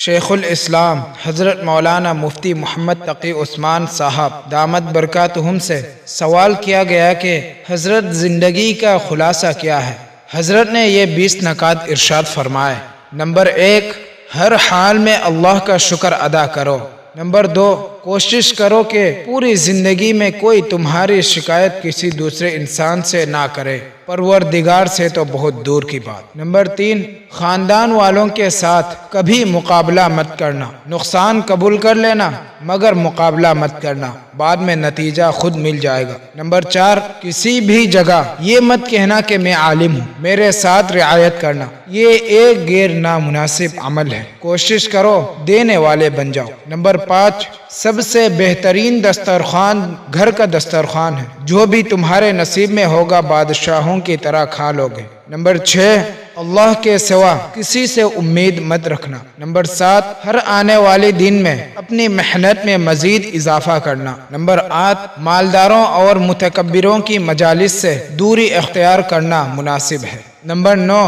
شیخ الاسلام حضرت مولانا مفتی محمد تقی عثمان صاحب دامت برکاتہم سے سوال کیا گیا کہ حضرت زندگی کا خلاصہ کیا ہے؟ حضرت نے یہ 20 نکات ارشاد فرمائے۔ نمبر 1، ہر حال میں اللہ کا شکر ادا کرو۔ نمبر 2، کوشش کرو کہ پوری زندگی میں کوئی تمہاری شکایت کسی دوسرے انسان سے نہ کرے، پروردگار سے تو بہت دور کی بات۔ نمبر 3، خاندان والوں کے ساتھ کبھی مقابلہ مت کرنا، نقصان قبول کر لینا مگر مقابلہ مت کرنا، بعد میں نتیجہ خود مل جائے گا۔ نمبر 4، کسی بھی جگہ یہ مت کہنا کہ میں عالم ہوں، میرے ساتھ رعایت کرنا، یہ ایک غیر نامناسب عمل ہے، کوشش کرو دینے والے بن جاؤ۔ نمبر 5، سب سے بہترین دسترخوان گھر کا دسترخوان ہے، جو بھی تمہارے نصیب میں ہوگا بادشاہوں کی طرح کھا لو گے۔ نمبر 6، اللہ کے سوا کسی سے امید مت رکھنا۔ نمبر 7، ہر آنے والے دن میں اپنی محنت میں مزید اضافہ کرنا۔ نمبر 8، مالداروں اور متکبروں کی مجالس سے دوری اختیار کرنا مناسب ہے۔ نمبر 9،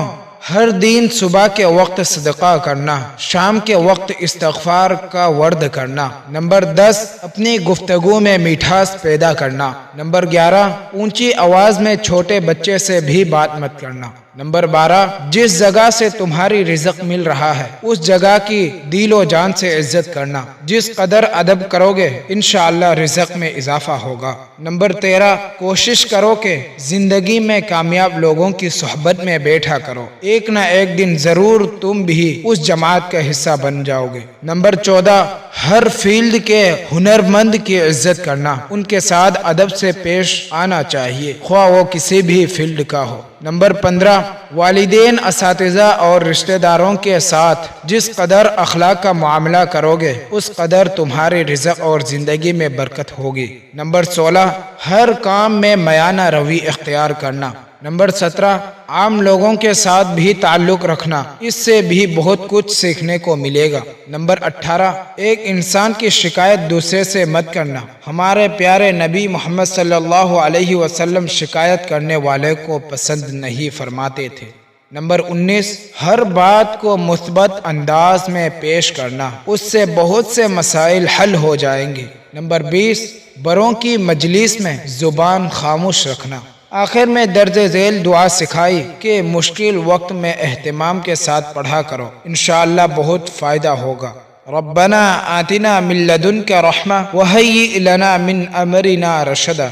ہر دن صبح کے وقت صدقہ کرنا، شام کے وقت استغفار کا ورد کرنا۔ نمبر 10، اپنی گفتگو میں مٹھاس پیدا کرنا۔ نمبر 11، اونچی آواز میں چھوٹے بچے سے بھی بات مت کرنا۔ نمبر 12، جس جگہ سے تمہاری رزق مل رہا ہے اس جگہ کی دل و جان سے عزت کرنا، جس قدر ادب کرو گے انشاءاللہ رزق میں اضافہ ہوگا۔ نمبر 13، کوشش کرو کہ زندگی میں کامیاب لوگوں کی صحبت میں بیٹھا کرو، ایک نہ ایک دن ضرور تم بھی اس جماعت کا حصہ بن جاؤ گے۔ نمبر 14، ہر فیلڈ کے ہنرمند کی عزت کرنا، ان کے ساتھ ادب سے پیش آنا چاہیے، خواہ وہ کسی بھی فیلڈ کا ہو۔ نمبر 15، والدین، اساتذہ اور رشتہ داروں کے ساتھ جس قدر اخلاق کا معاملہ کرو گے اس قدر تمہارے رزق اور زندگی میں برکت ہوگی۔ نمبر 16، ہر کام میں میانہ روی اختیار کرنا۔ نمبر 17، عام لوگوں کے ساتھ بھی تعلق رکھنا، اس سے بھی بہت کچھ سیکھنے کو ملے گا۔ نمبر 18، ایک انسان کی شکایت دوسرے سے مت کرنا، ہمارے پیارے نبی محمد صلی اللہ علیہ وسلم شکایت کرنے والے کو پسند نہیں فرماتے تھے۔ نمبر 19، ہر بات کو مثبت انداز میں پیش کرنا، اس سے بہت سے مسائل حل ہو جائیں گے۔ نمبر 20، بڑوں کی مجلس میں زبان خاموش رکھنا۔ آخر میں درج ذیل دعا سکھائی کہ مشکل وقت میں اہتمام کے ساتھ پڑھا کرو، انشاءاللہ بہت فائدہ ہوگا۔ ربنا آتنا من لدنک رحمہ وہیئ لنا من امرنا رشدا۔